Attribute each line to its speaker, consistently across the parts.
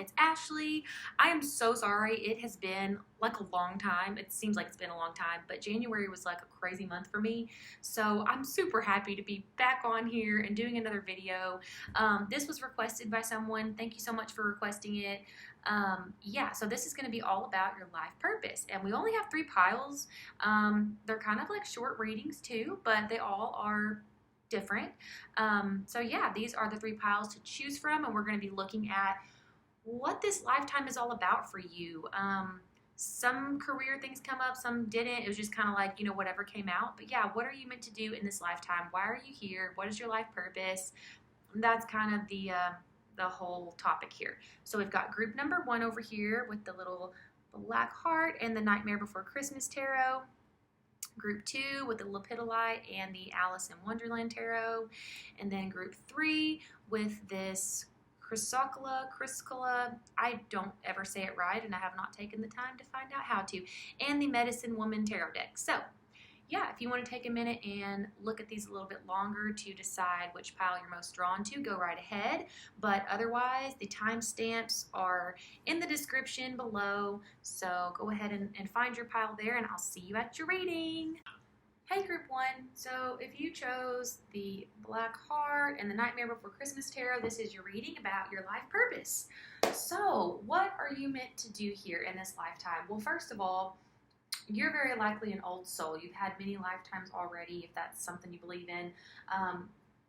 Speaker 1: It's Ashley. I am so sorry. It has been like a long time. It seems like it's been a long time, but January was like a crazy month for me. So I'm super happy to be back on here and doing another video. This was requested by someone. Thank you so much for requesting it. Yeah, so this is going to be all about your life purpose. And we only have 3 piles. They're kind of like short readings too, but they all are different. So yeah, these are the 3 piles to choose from, and we're going to be looking at what this lifetime is all about for you. Some career things come up, some didn't. It was just kind of like, whatever came out. But yeah, what are you meant to do in this lifetime? Why are you here? What is your life purpose? That's kind of the whole topic here. So we've got group number 1 over here with the little black heart and the Nightmare Before Christmas tarot. Group 2 with the Lepidolite and the Alice in Wonderland tarot. And then group 3 with this Chrysocolla, I don't ever say it right, and I have not taken the time to find out how to, and the Medicine Woman tarot deck. So yeah, if you want to take a minute and look at these a little bit longer to decide which pile you're most drawn to, go right ahead. But otherwise, the timestamps are in the description below. So go ahead and find your pile there, and I'll see you at your reading. Hey group 1, so if you chose the Black Heart and the Nightmare Before Christmas tarot, this is your reading about your life purpose. So what are you meant to do here in this lifetime? Well, first of all, you're very likely an old soul. You've had many lifetimes already, if that's something you believe in.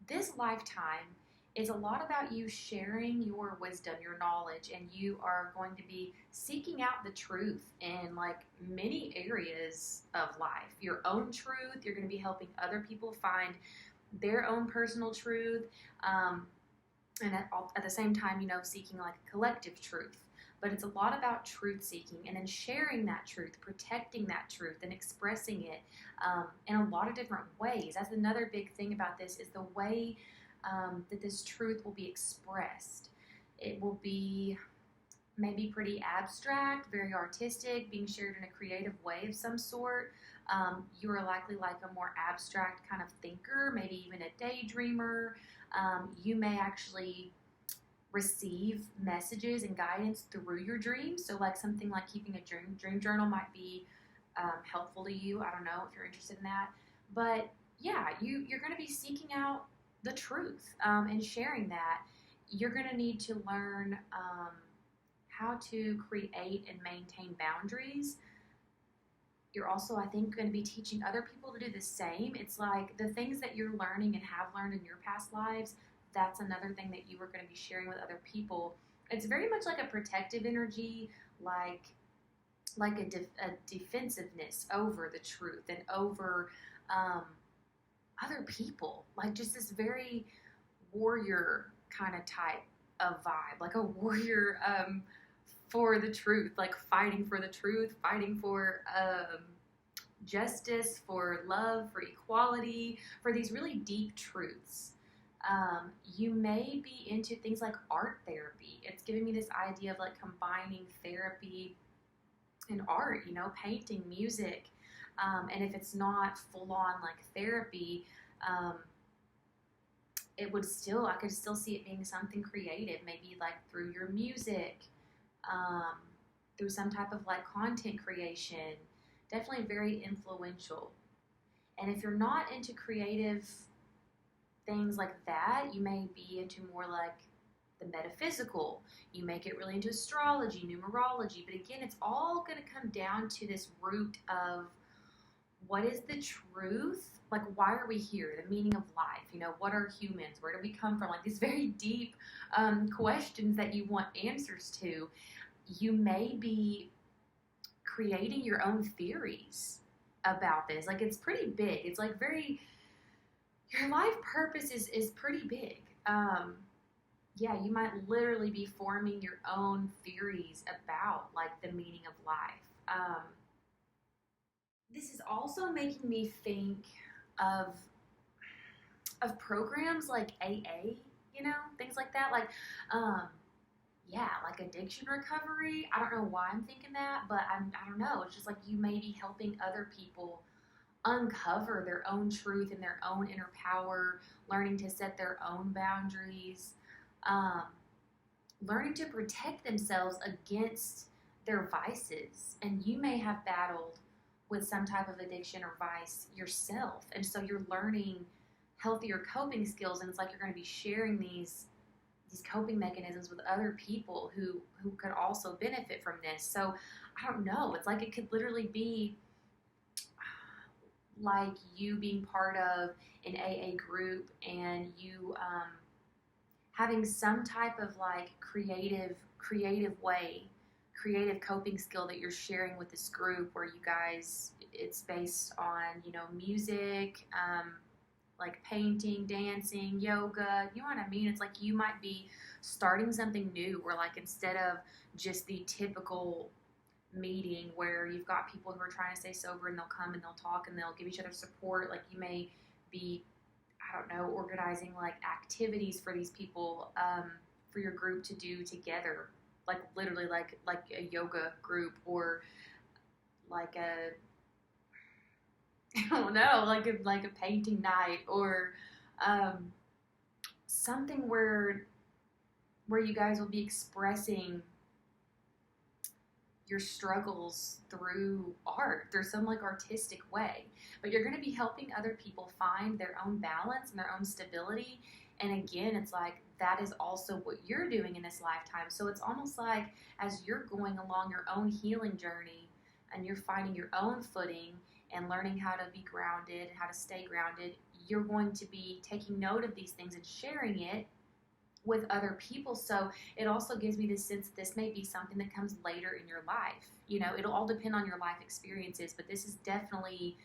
Speaker 1: This lifetime is a lot about you sharing your wisdom, your knowledge, and you are going to be seeking out the truth in like many areas of life. Your own truth, you're going to be helping other people find their own personal truth, and at the same time, seeking like a collective truth. But it's a lot about truth seeking and then sharing that truth, protecting that truth, and expressing it in a lot of different ways. That's another big thing about this, is the way that this truth will be expressed. It will be maybe pretty abstract, very artistic, being shared in a creative way of some sort. You are likely like a more abstract kind of thinker, maybe even a daydreamer. You may actually receive messages and guidance through your dreams. So like something like keeping a dream journal might be helpful to you. I don't know if you're interested in that. But yeah, you're going to be seeking out the truth and sharing that. You're going to need to learn how to create and maintain boundaries. You're also, I think, going to be teaching other people to do the same. It's like the things that you're learning and have learned in your past lives, that's another thing that you are going to be sharing with other people. It's very much like a protective energy, like a defensiveness over the truth and over other people. Like just this very warrior kind of type of vibe, like a warrior for the truth, like fighting for the truth, fighting for justice, for love, for equality, for these really deep truths. You may be into things like art therapy. It's giving me this idea of like combining therapy and art, painting, music. And if it's not full on like therapy, I could still see it being something creative, maybe like through your music, through some type of like content creation. Definitely very influential. And if you're not into creative things like that, you may be into more like the metaphysical. You may get really into astrology, numerology, but again, it's all going to come down to this root of what is the truth? Like, why are we here? The meaning of life. What are humans? Where do we come from? Like these very deep questions that you want answers to. You may be creating your own theories about this. Like it's pretty big. It's like your life purpose is pretty big. Yeah, you might literally be forming your own theories about like the meaning of life. This is also making me think of programs like AA, things like that. Like, yeah, like addiction recovery. I don't know why I'm thinking that, but I don't know. It's just like you may be helping other people uncover their own truth and their own inner power, learning to set their own boundaries. learning to protect themselves against their vices. And you may have battled with some type of addiction or vice yourself. And so you're learning healthier coping skills, and it's like you're going to be sharing these coping mechanisms with other people who could also benefit from this. So I don't know. It's like it could literally be like you being part of an AA group and you having some type of like creative way, creative coping skill that you're sharing with this group where you guys, it's based on, music, like painting, dancing, yoga, you know what I mean? It's like you might be starting something new where like instead of just the typical meeting where you've got people who are trying to stay sober and they'll come and they'll talk and they'll give each other support, like you may be, I don't know, organizing like activities for these people, for your group to do together, like literally like a yoga group or like a I don't know, like a painting night or something where you guys will be expressing your struggles through art, through some like artistic way. But you're going to be helping other people find their own balance and their own stability. And again, it's like that is also what you're doing in this lifetime. So it's almost like as you're going along your own healing journey and you're finding your own footing and learning how to be grounded and how to stay grounded, you're going to be taking note of these things and sharing it with other people. So it also gives me this sense that this may be something that comes later in your life. It'll all depend on your life experiences, but this is definitely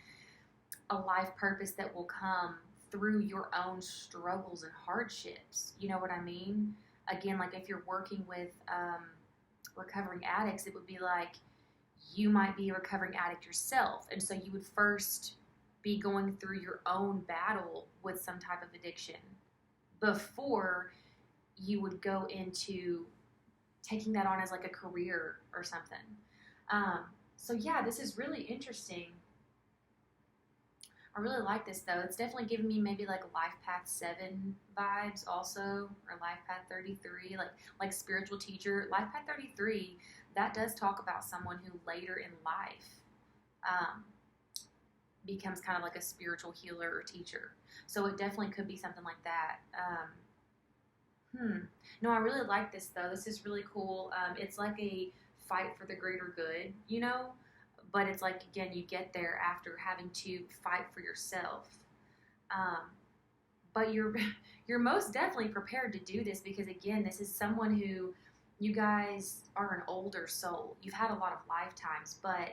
Speaker 1: a life purpose that will come through your own struggles and hardships. You know what I mean? Again, like if you're working with recovering addicts, it would be like you might be a recovering addict yourself. And so you would first be going through your own battle with some type of addiction before you would go into taking that on as like a career or something. So yeah, this is really interesting. I really like this though. It's definitely giving me maybe like Life Path 7 vibes also, or Life Path 33, like spiritual teacher. Life Path 33, that does talk about someone who later in life becomes kind of like a spiritual healer or teacher. So it definitely could be something like that. No, I really like this though. This is really cool. It's like a fight for the greater good, but it's like, again, you get there after having to fight for yourself. But you're most definitely prepared to do this because, again, this is someone who you guys are an older soul. You've had a lot of lifetimes, but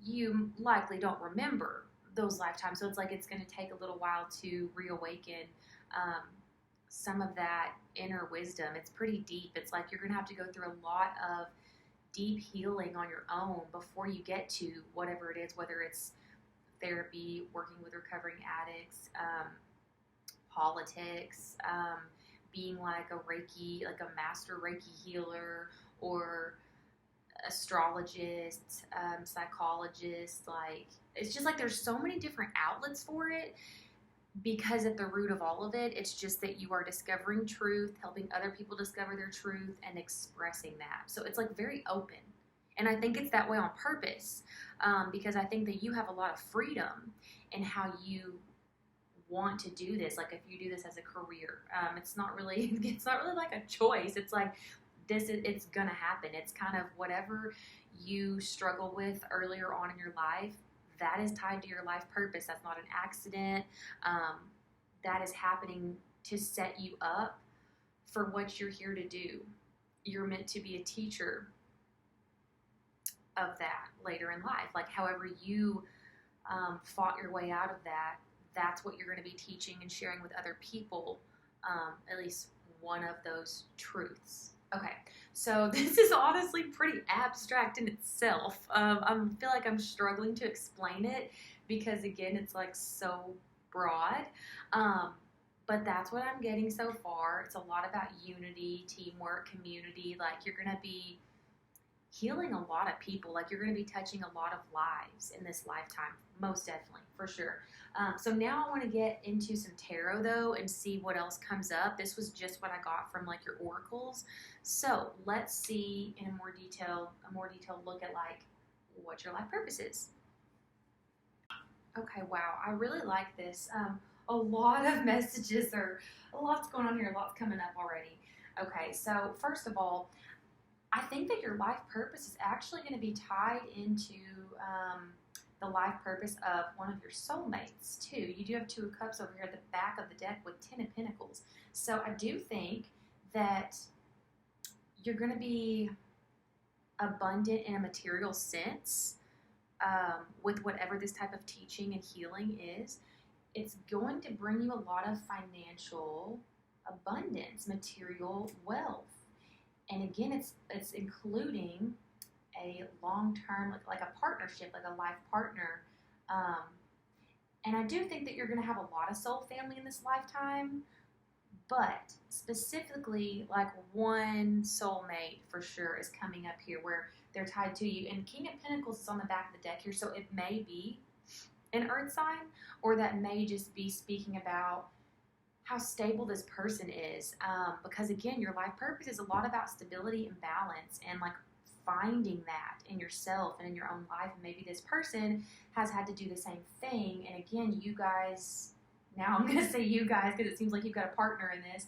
Speaker 1: you likely don't remember those lifetimes. So it's like it's going to take a little while to reawaken some of that inner wisdom. It's pretty deep. It's like you're going to have to go through a lot of deep healing on your own before you get to whatever it is, whether it's therapy, working with recovering addicts, politics, being like a Reiki, like a master Reiki healer, or astrologist, psychologist. Like, it's just like there's so many different outlets for it, because at the root of all of it, it's just that you are discovering truth, helping other people discover their truth, and expressing that. So it's like very open. And I think it's that way on purpose, because I think that you have a lot of freedom in how you want to do this. Like if you do this as a career, it's not really like a choice. It's like it's gonna happen. It's kind of whatever you struggle with earlier on in your life, that is tied to your life purpose. That's not an accident. That is happening to set you up for what you're here to do. You're meant to be a teacher of that later in life. Like however you fought your way out of that, that's what you're going to be teaching and sharing with other people, at least one of those truths. Okay, so this is honestly pretty abstract in itself. I feel like I'm struggling to explain it because, again, it's like so broad. But that's what I'm getting so far. It's a lot about unity, teamwork, community. Like you're going to be healing a lot of people. Like you're going to be touching a lot of lives in this lifetime, most definitely, for sure. So now I want to get into some tarot though and see what else comes up. This was just what I got from like your oracles. So let's see in a more detailed look at like what your life purpose is. Okay, wow, I really like this. A lot of messages are, a lot's going on here, a lot's coming up already. Okay, so first of all, I think that your life purpose is actually going to be tied into the life purpose of one of your soulmates, too. You do have Two of Cups over here at the back of the deck with Ten of Pentacles. So I do think that you're going to be abundant in a material sense with whatever this type of teaching and healing is. It's going to bring you a lot of financial abundance, material wealth. And again, it's including a long-term, like a partnership, like a life partner. And I do think that you're going to have a lot of soul family in this lifetime, but specifically, like one soulmate for sure is coming up here where they're tied to you. And King of Pentacles is on the back of the deck here, so it may be an earth sign, or that may just be speaking about how stable this person is. Because again, your life purpose is a lot about stability and balance and like finding that in yourself and in your own life. And maybe this person has had to do the same thing. And again, you guys, now I'm going to say you guys because it seems like you've got a partner in this.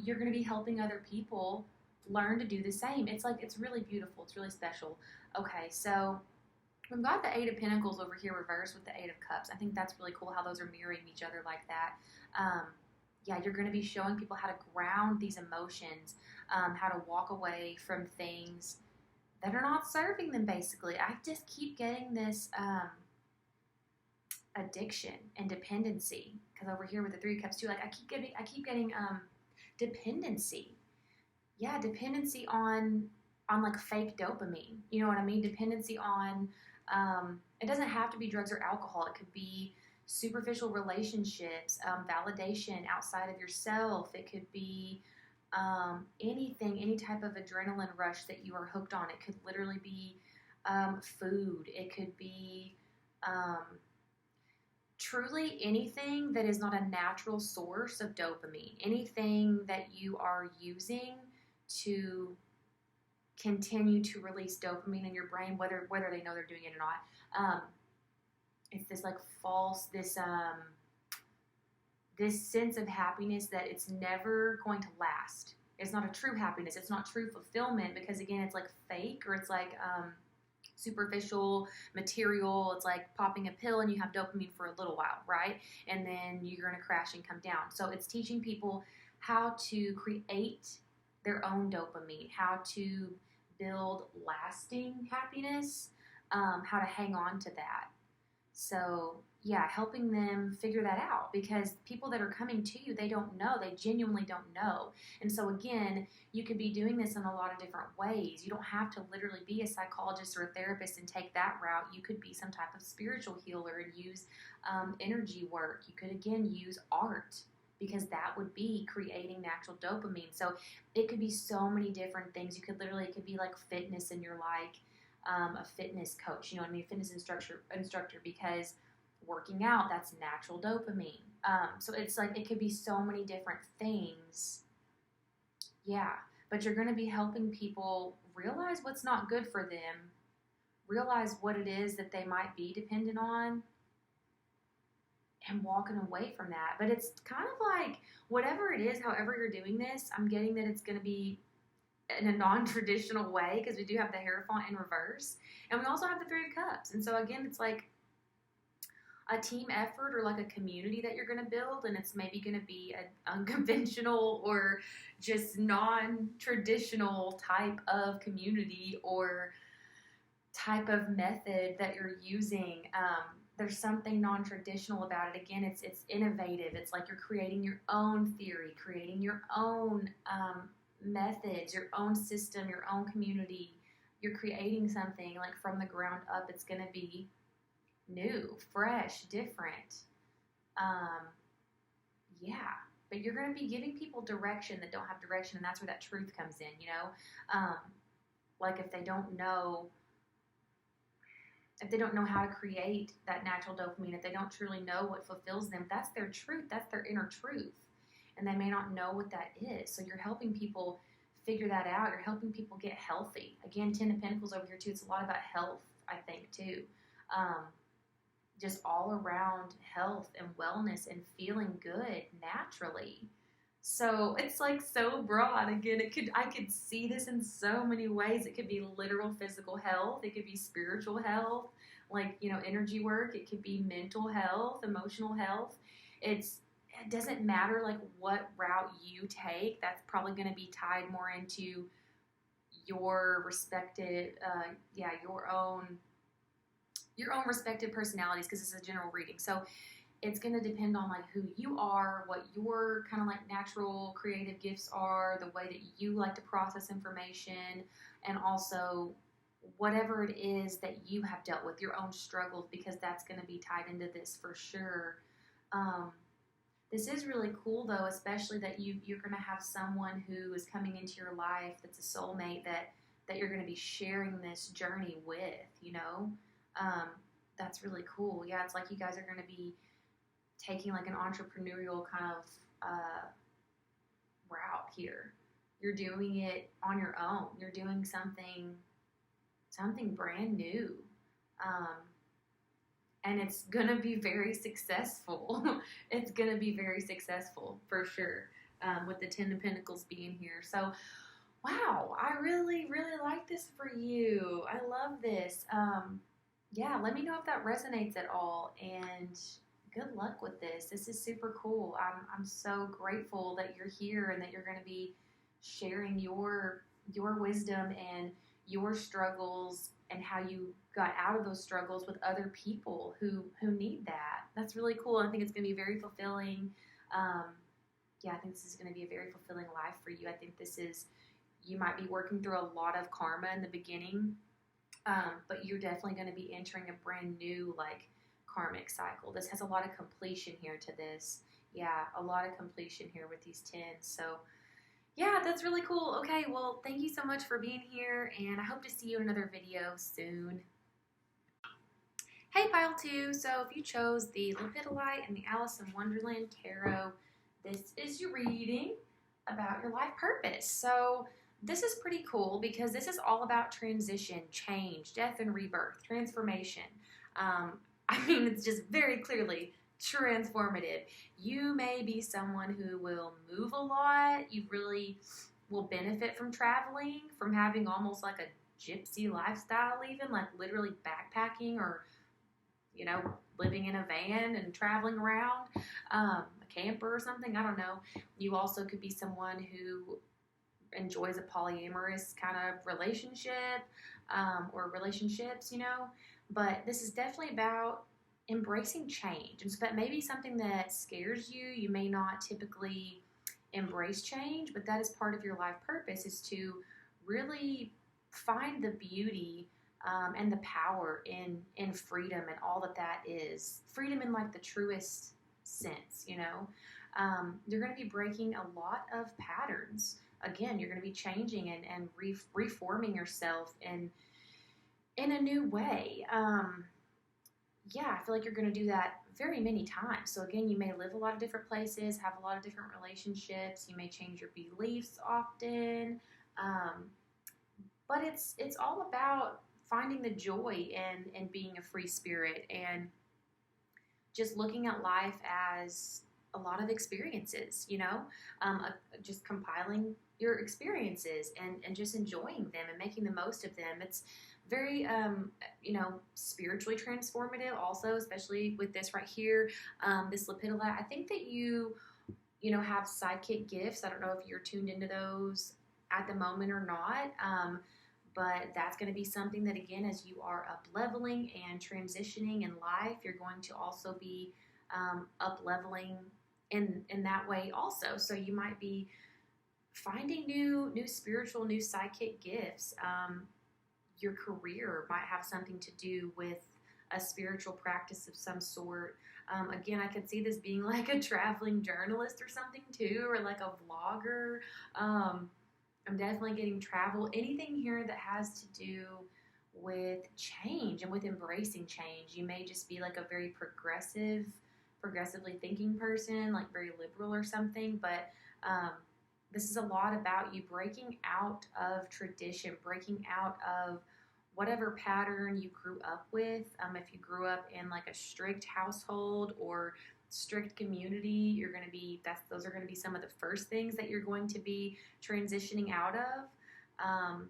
Speaker 1: You're going to be helping other people learn to do the same. It's like, it's really beautiful. It's really special. Okay, so we've got the Eight of Pentacles over here reversed with the Eight of Cups. I think that's really cool how those are mirroring each other like that. Yeah, you're going to be showing people how to ground these emotions, how to walk away from things that are not serving them, basically. I just keep getting this addiction and dependency, because over here with the Three of Cups too, like I keep getting dependency. Yeah, dependency on like fake dopamine. You know what I mean? Dependency on, it doesn't have to be drugs or alcohol. It could be superficial relationships, validation outside of yourself. It could be anything, any type of adrenaline rush that you are hooked on. It could literally be food. It could be truly anything that is not a natural source of dopamine. Anything that you are using to continue to release dopamine in your brain, whether they know they're doing it or not. It's this like false, this sense of happiness that it's never going to last. It's not a true happiness. It's not true fulfillment, because again, it's like fake, or it's like superficial, material. It's like popping a pill and you have dopamine for a little while, right? And then you're going to crash and come down. So it's teaching people how to create their own dopamine, how to build lasting happiness, how to hang on to that. So yeah, helping them figure that out, because people that are coming to you, they don't know. They genuinely don't know. And so again, you could be doing this in a lot of different ways. You don't have to literally be a psychologist or a therapist and take that route. You could be some type of spiritual healer and use energy work. You could again use art, because that would be creating natural dopamine. So it could be so many different things. You could literally, it could be like fitness, and you're like a fitness coach, you know what I mean, fitness instructor, because working out, that's natural dopamine. So it's like, it could be so many different things. Yeah, but you're going to be helping people realize what's not good for them, realize what it is that they might be dependent on, and walking away from that. But it's kind of like, whatever it is, however you're doing this, I'm getting that it's going to be in a non-traditional way, because we do have the Hierophant in reverse, and we also have the Three of Cups. And so again, it's like a team effort, or like a community that you're going to build, and it's maybe going to be an unconventional or just non-traditional type of community or type of method that you're using. There's something non-traditional about it. Again, it's innovative. It's like you're creating your own theory, creating your own methods, your own system, your own community. You're creating something like from the ground up. It's going to be new, fresh, different. Yeah, but you're going to be giving people direction that don't have direction, and that's where that truth comes in, you know? Like if they don't know how to create that natural dopamine, if they don't truly know what fulfills them, that's their truth, that's their inner truth. And they may not know what that is. So you're helping people figure that out. You're helping people get healthy. Again, Ten of Pentacles over here too. It's a lot about health, I think, too. Just all around health and wellness and feeling good naturally. So it's like so broad. Again, I could see this in so many ways. It could be literal physical health. It could be spiritual health, like, energy work. It could be mental health, emotional health. It doesn't matter like what route you take. That's probably going to be tied more into your respective, your own respective personalities, because it's a general reading. So it's going to depend on like who you are, what your kind of like natural creative gifts are, the way that you like to process information, and also whatever it is that you have dealt with, your own struggles, because that's going to be tied into this for sure. This is really cool though, especially that you're going to have someone who is coming into your life that's a soulmate that you're going to be sharing this journey with, that's really cool. Yeah, it's like you guys are going to be taking like an entrepreneurial kind of route here. You're doing it on your own. You're doing something brand new. And it's going to be very successful. It's going to be very successful for sure, with the Ten of Pentacles being here. So, wow, I really, really like this for you. I love this. Yeah, let me know if that resonates at all, and good luck with this. This is super cool. I'm so grateful that you're here and that you're going to be sharing your wisdom and your struggles and how you got out of those struggles with other people who need that. That's really cool. I think it's going to be very fulfilling. Yeah, I think this is going to be a very fulfilling life for you. I think you might be working through a lot of karma in the beginning, but you're definitely going to be entering a brand new like karmic cycle. This has a lot of completion here to this. Yeah, a lot of completion here with these tens. So yeah, that's really cool. Okay, well, thank you so much for being here, and I hope to see you in another video soon. Hey, Pile 2. So if you chose the Lepidolite and the Alice in Wonderland Tarot, this is your reading about your life purpose. So this is pretty cool because this is all about transition, change, death and rebirth, transformation. I mean, it's just very clearly transformative. You may be someone who will move a lot. You really will benefit from traveling, from having almost like a gypsy lifestyle, even like literally backpacking or, living in a van and traveling around, a camper or something. I don't know. You also could be someone who enjoys a polyamorous kind of relationship, or relationships, but this is definitely about embracing change. And so that may be something that scares you. You may not typically embrace change, but that is part of your life purpose, is to really find the beauty and the power in freedom and all that is. Freedom in like the truest sense, You're going to be breaking a lot of patterns. Again, you're going to be changing and reforming yourself in a new way. Yeah, I feel like you're going to do that very many times. So again, you may live a lot of different places, have a lot of different relationships. You may change your beliefs often. But it's all about finding the joy in being a free spirit and just looking at life as a lot of experiences, just compiling your experiences and just enjoying them and making the most of them. It's very, spiritually transformative also, especially with this right here, this Lepidolite. I think that you have psychic gifts. I don't know if you're tuned into those at the moment or not, but that's going to be something that, again, as you are up-leveling and transitioning in life, you're going to also be up-leveling in that way also. So you might be finding new spiritual, new psychic gifts. Your career might have something to do with a spiritual practice of some sort. Again, I could see this being like a traveling journalist or something too, or like a vlogger. I'm definitely getting travel. Anything here that has to do with change and with embracing change. You may just be like a very progressively thinking person, like very liberal or something, but This is a lot about you breaking out of tradition, breaking out of whatever pattern you grew up with. If you grew up in like a strict household or strict community, you're going to be those are going to be some of the first things that you're going to be transitioning out of.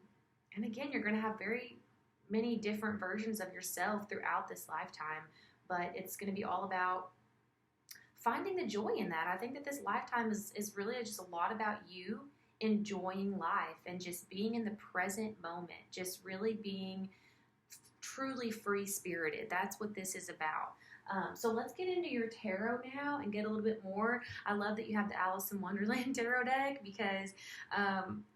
Speaker 1: And again, you're going to have very many different versions of yourself throughout this lifetime, but it's going to be all about finding the joy in that. I think that this lifetime is really just a lot about you enjoying life and just being in the present moment, just really being truly free spirited. That's what this is about. So let's get into your tarot now and get a little bit more. I love that you have the Alice in Wonderland tarot deck because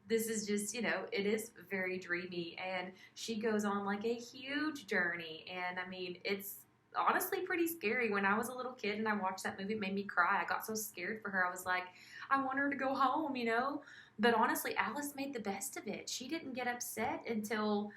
Speaker 1: this is just, it is very dreamy, and she goes on like a huge journey. And I mean, it's honestly pretty scary. When I was a little kid and I watched that movie, it made me cry. I got so scared for her. I was like, I want her to go home, But honestly, Alice made the best of it. She didn't get upset until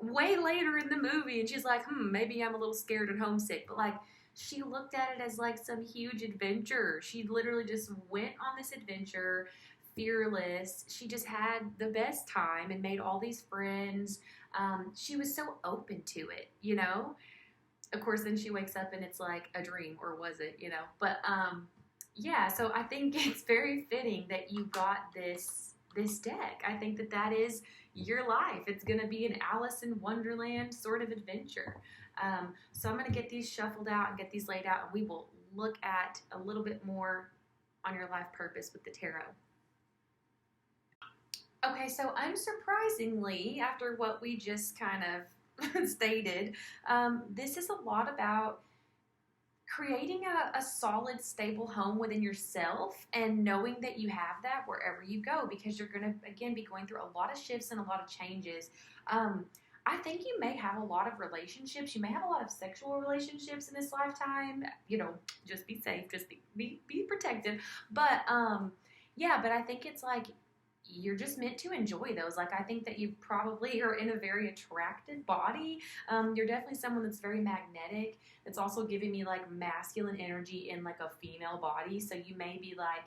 Speaker 1: way later in the movie, and she's like, maybe I'm a little scared and homesick. But like, she looked at it as like some huge adventure. She literally just went on this adventure, fearless. She just had the best time and made all these friends. She was so open to it. Of course, then she wakes up and it's like a dream, or was it? But yeah, so I think it's very fitting that you got this deck. I think that is your life. It's going to be an Alice in Wonderland sort of adventure. So I'm going to get these shuffled out and get these laid out, and we will look at a little bit more on your life purpose with the tarot. Okay, so unsurprisingly, after what we just kind of stated, this is a lot about creating a solid, stable home within yourself and knowing that you have that wherever you go, because you're going to, again, be going through a lot of shifts and a lot of changes. I think you may have a lot of relationships. You may have a lot of sexual relationships in this lifetime. Just be safe, just be protected. But yeah, but I think it's like you're just meant to enjoy those. Like, I think that you probably are in a very attractive body. You're definitely someone that's very magnetic. It's also giving me like masculine energy in like a female body. So you may be like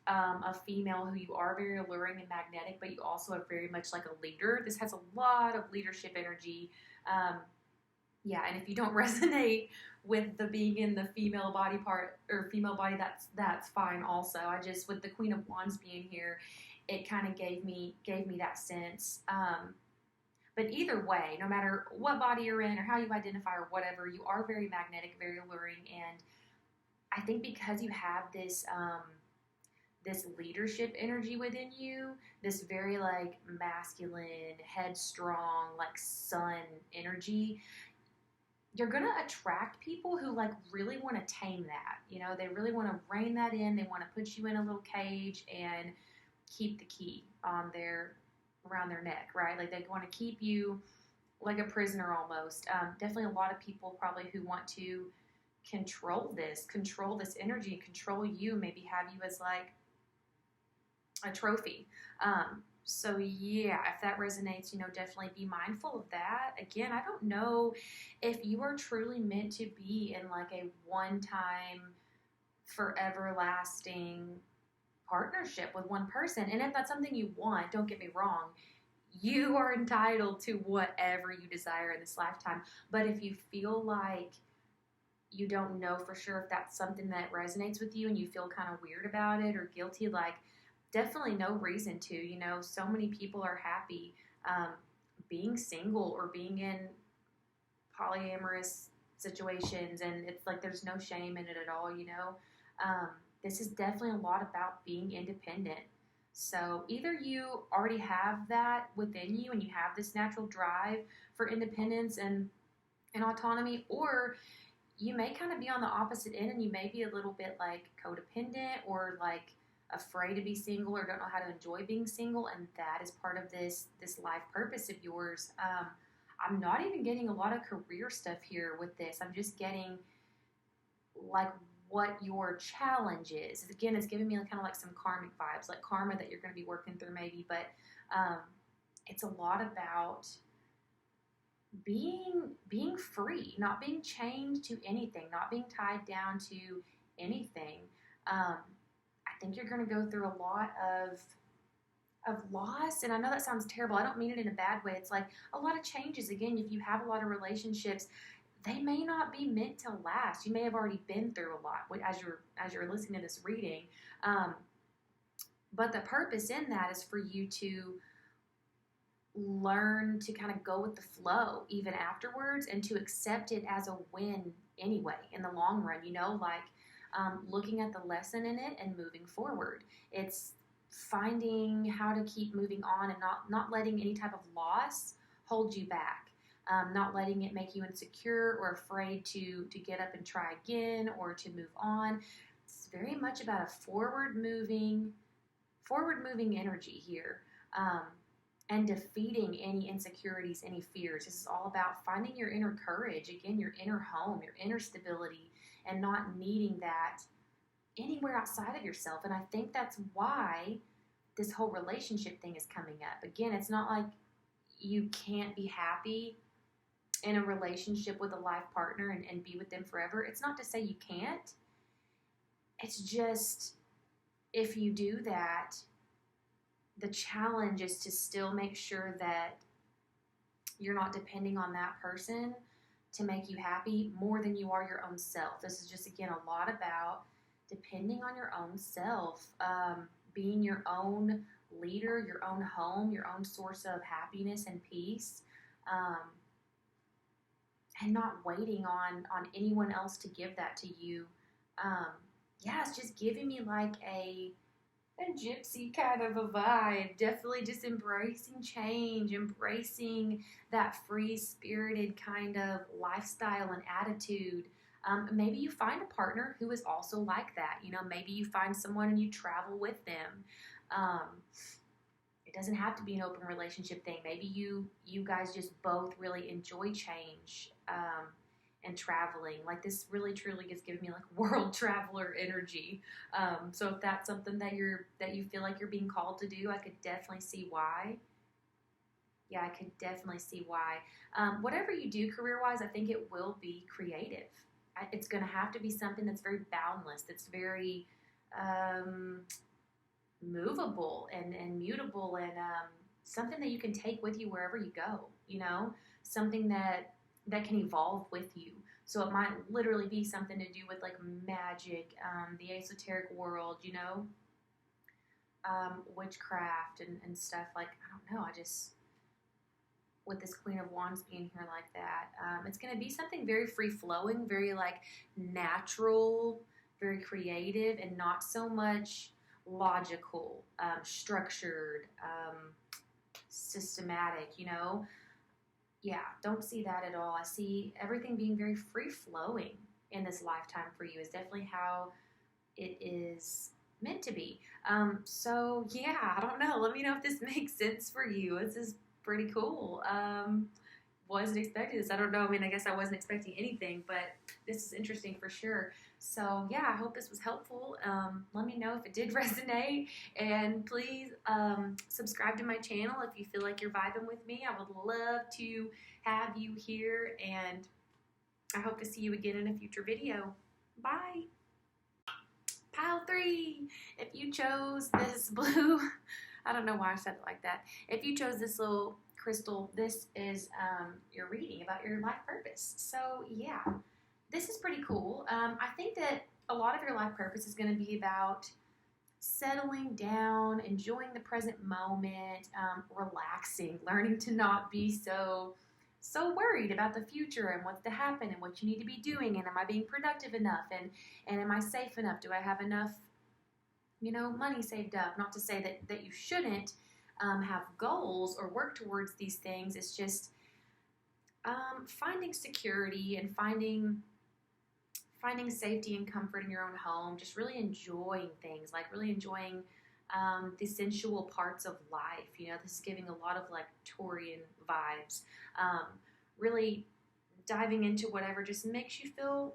Speaker 1: a female who you are very alluring and magnetic, but you also are very much like a leader. This has a lot of leadership energy. Yeah, and if you don't resonate with the being in the female body part or female body, that's fine also. With the Queen of Wands being here, it kind of gave me that sense. But either way, no matter what body you're in or how you identify or whatever, you are very magnetic, very alluring. And I think because you have this this leadership energy within you, this very like masculine, headstrong, like sun energy, you're going to attract people who like really want to tame that. They really want to rein that in. They want to put you in a little cage and keep the key around their neck, right? Like, they want to keep you like a prisoner almost. Definitely a lot of people probably who want to control this energy, control you, maybe have you as like a trophy. So yeah, if that resonates, definitely be mindful of that. Again, I don't know if you are truly meant to be in like a one-time, forever lasting partnership with one person. And if that's something you want, don't get me wrong, you are entitled to whatever you desire in this lifetime. But if you feel like you don't know for sure if that's something that resonates with you and you feel kind of weird about it or guilty, like, definitely no reason to. So many people are happy being single or being in polyamorous situations, and it's like there's no shame in it at all. This is definitely a lot about being independent. So either you already have that within you and you have this natural drive for independence and autonomy, or you may kind of be on the opposite end and you may be a little bit like codependent or like afraid to be single or don't know how to enjoy being single, and that is part of this life purpose of yours. I'm not even getting a lot of career stuff here with this. I'm just getting like what your challenge is. Again, it's giving me kind of like some karmic vibes, like karma that you're going to be working through maybe, but it's a lot about being free, not being chained to anything, not being tied down to anything. I think you're going to go through a lot of loss. And I know that sounds terrible. I don't mean it in a bad way. It's like a lot of changes. Again, if you have a lot of relationships, they may not be meant to last. You may have already been through a lot as you're listening to this reading. But the purpose in that is for you to learn to kind of go with the flow even afterwards, and to accept it as a win anyway in the long run, like looking at the lesson in it and moving forward. It's finding how to keep moving on and not letting any type of loss hold you back. Not letting it make you insecure or afraid to get up and try again or to move on. It's very much about a forward moving energy here, and defeating any insecurities, any fears. This is all about finding your inner courage, again, your inner home, your inner stability, and not needing that anywhere outside of yourself. And I think that's why this whole relationship thing is coming up. Again, it's not like you can't be happy in a relationship with a life partner and be with them forever. It's not to say you can't. It's just, if you do that, the challenge is to still make sure that you're not depending on that person to make you happy more than you are your own self. This is just, again, a lot about depending on your own self, being your own leader, your own home, your own source of happiness and peace, and not waiting on anyone else to give that to you. It's just giving me like a gypsy kind of a vibe. Definitely just embracing change, embracing that free-spirited kind of lifestyle and attitude. Maybe you find a partner who is also like that. Maybe you find someone and you travel with them. It doesn't have to be an open relationship thing. Maybe you guys just both really enjoy change and traveling. Like, this really truly is giving me like world traveler energy. So if that's something that you feel like you're being called to do, I could definitely see why. Yeah, I could definitely see why. Whatever you do career-wise, I think it will be creative. It's going to have to be something that's very boundless, that's very movable and mutable, and something that you can take with you wherever you go, something that can evolve with you. So it might literally be something to do with like magic, the esoteric world, witchcraft and stuff. Like, I don't know, with this Queen of Wands being here like that, it's going to be something very free-flowing, very like natural, very creative, and not so much logical, structured, systematic, Yeah, don't see that at all. I see everything being very free-flowing in this lifetime for you. Is definitely how it is meant to be. So yeah, I don't know. Let me know if this makes sense for you. This is pretty cool. Wasn't expecting this. I don't know. I mean, I guess I wasn't expecting anything, but this is interesting for sure. So yeah, I hope this was helpful. Let me know if it did resonate, and please subscribe to my channel if you feel like you're vibing with me. I would love to have you here, and I hope to see you again in a future video. Bye. Pile 3. If you chose this blue, I don't know why I said it like that. If you chose this little crystal, this is your reading about your life purpose. So yeah, this is pretty cool. I think that a lot of your life purpose is going to be about settling down, enjoying the present moment, relaxing, learning to not be so worried about the future and what's to happen and what you need to be doing, and am I being productive enough, and am I safe enough? Do I have enough, money saved up? Not to say that you shouldn't have goals or work towards these things. It's just finding security and finding safety and comfort in your own home, just really enjoying things, like really enjoying the sensual parts of life. This is giving a lot of like Taurian vibes. Really diving into whatever just makes you feel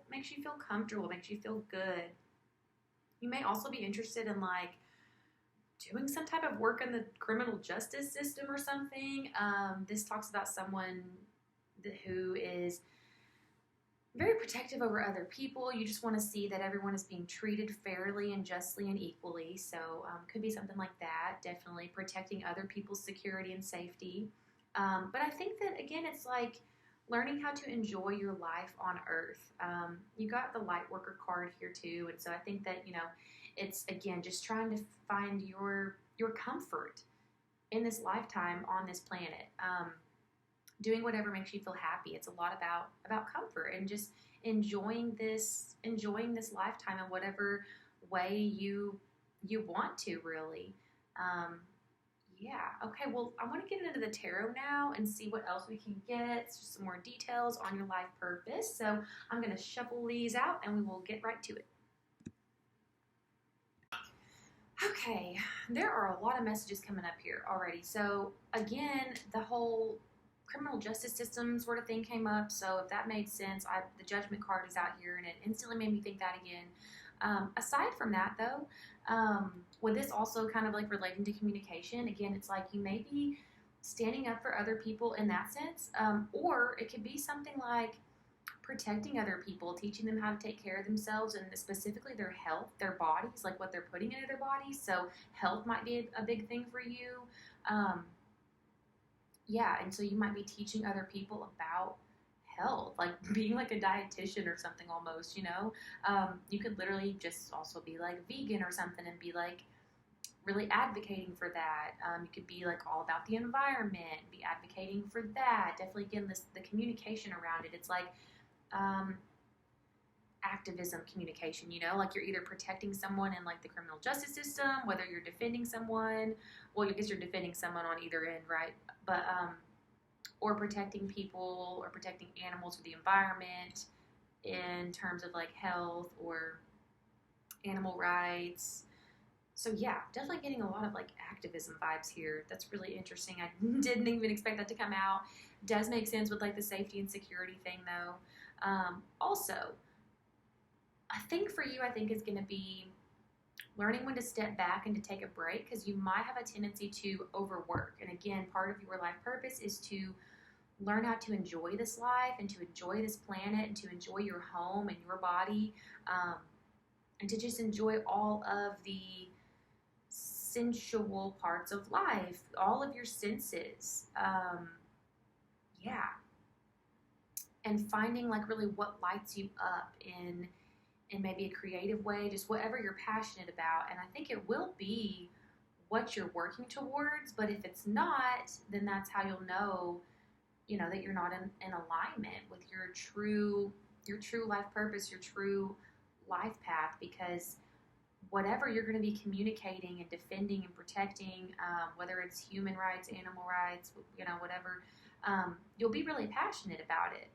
Speaker 1: comfortable, makes you feel good. You may also be interested in like doing some type of work in the criminal justice system or something. This talks about someone who is very protective over other people. You just want to see that everyone is being treated fairly and justly and equally. So could be something like that. Definitely protecting other people's security and safety. But I think that, again, it's like learning how to enjoy your life on earth. You got the light worker card here too. And so I think that, it's, again, just trying to find your comfort in this lifetime on this planet. Doing whatever makes you feel happy. It's a lot about comfort and just enjoying this lifetime in whatever way you want to, really. Yeah. Okay. Well, I want to get into the tarot now and see what else we can get. Just some more details on your life purpose. So I'm going to shuffle these out and we will get right to it. Okay, there are a lot of messages coming up here already. So again, the whole criminal justice system sort of thing came up. So if that made sense, the judgment card is out here, and it instantly made me think that again. Aside from that, though, with this also kind of like relating to communication, again, it's like you may be standing up for other people in that sense, or it could be something like protecting other people, teaching them how to take care of themselves, and specifically their health, their bodies, like what they're putting into their bodies. So health might be a big thing for you. Yeah, and so you might be teaching other people about health, like being like a dietitian or something almost, You could literally just also be like vegan or something and be like really advocating for that. You could be like all about the environment, be advocating for that. Definitely, again, the communication around it. It's like activism communication, like you're either protecting someone in like the criminal justice system, whether you're defending someone, well, I guess you're defending someone on either end, right? But or protecting people or protecting animals or the environment in terms of like health or animal rights. So yeah, definitely getting a lot of like activism vibes here. That's really interesting. I didn't even expect that to come out. Does make sense with like the safety and security thing though. Also, I think for you, is going to be learning when to step back and to take a break, because you might have a tendency to overwork. And again, part of your life purpose is to learn how to enjoy this life and to enjoy this planet and to enjoy your home and your body, and to just enjoy all of the sensual parts of life, all of your senses. Yeah. And finding like really what lights you up in maybe a creative way, just whatever you're passionate about. And I think it will be what you're working towards, but if it's not, then that's how you'll know, that you're not in alignment with your true life purpose, your true life path, because whatever you're going to be communicating and defending and protecting, whether it's human rights, animal rights, whatever, you'll be really passionate about it.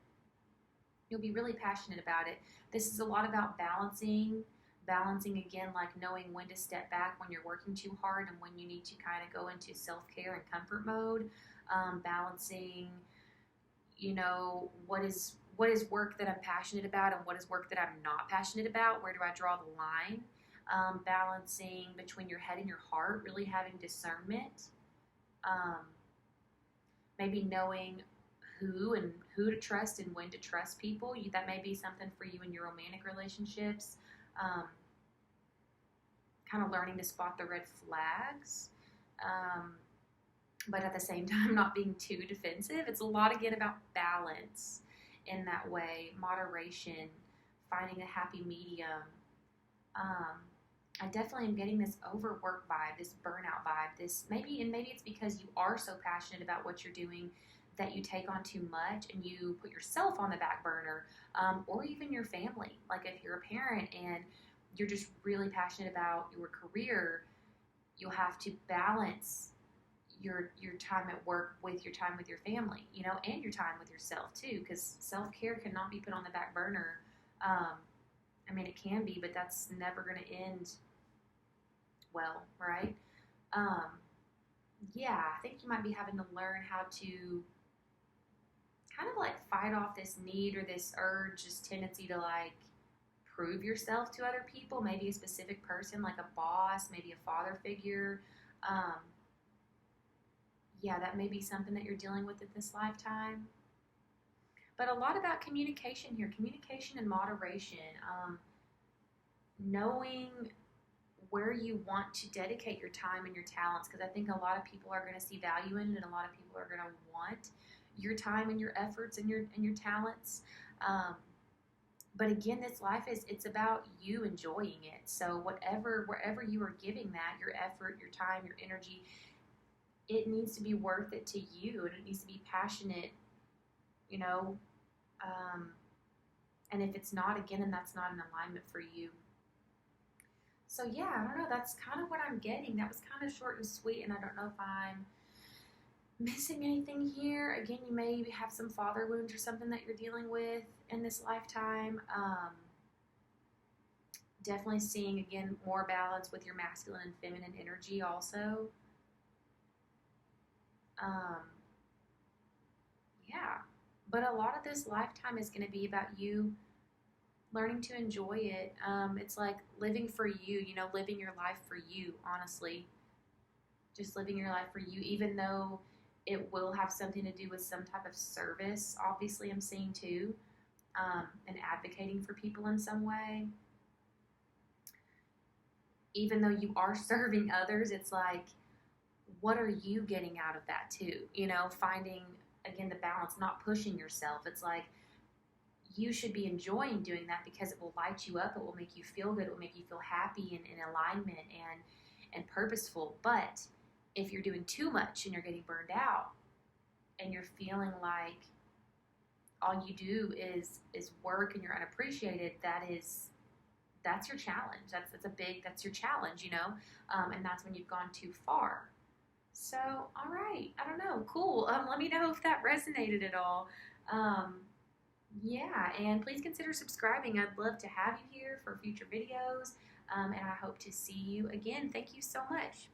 Speaker 1: You'll be really passionate about it. This is a lot about balancing again, like knowing when to step back when you're working too hard and when you need to kind of go into self-care and comfort mode. Balancing, what is work that I'm passionate about and what is work that I'm not passionate about. Where do I draw the line? Balancing between your head and your heart, really having discernment. Maybe knowing who to trust and when to trust people. That may be something for you in your romantic relationships. Kind of learning to spot the red flags, but at the same time not being too defensive. It's a lot, again, about balance in that way, moderation, finding a happy medium. I definitely am getting this overwork vibe, this burnout vibe, maybe it's because you are so passionate about what you're doing that you take on too much and you put yourself on the back burner, or even your family. Like if you're a parent and you're just really passionate about your career, you'll have to balance your time at work with your time with your family, and your time with yourself too, because self-care cannot be put on the back burner. It can be, but that's never going to end well, right? Yeah, I think you might be having to learn how to kind of like fight off this need or this urge, this tendency to like prove yourself to other people, maybe a specific person, like a boss, maybe a father figure. Yeah, that may be something that you're dealing with in this lifetime. But a lot about communication here, communication and moderation, knowing where you want to dedicate your time and your talents, because I think a lot of people are going to see value in it, and a lot of people are going to want your time and your efforts and your talents. Um, but again, this life is it's about you enjoying it. So wherever you are giving that, your effort, your time, your energy, it needs to be worth it to you, and it needs to be passionate, you know. Um, and if it's not, again, then that's not in alignment for you. So yeah, I don't know. That's kind of what I'm getting. That was kind of short and sweet, and I don't know if I'm missing anything here. Again, you may have some father wounds or something that you're dealing with in this lifetime. Definitely seeing, again, more balance with your masculine and feminine energy also. Um, yeah. But a lot of this lifetime is going to be about you learning to enjoy it. It's like living for you, living your life for you, honestly. Just living your life for you, even though it will have something to do with some type of service, obviously, I'm seeing too, and advocating for people in some way. Even though you are serving others, it's like, what are you getting out of that too? Finding, again, the balance, not pushing yourself. It's like, you should be enjoying doing that because it will light you up. It will make you feel good. It will make you feel happy and in alignment and purposeful. But if you're doing too much and you're getting burned out and you're feeling like all you do is work and you're unappreciated, that's your challenge. That's your challenge, and that's when you've gone too far. So, all right, I don't know, cool. Let me know if that resonated at all. Yeah, and please consider subscribing. I'd love to have you here for future videos, and I hope to see you again. Thank you so much.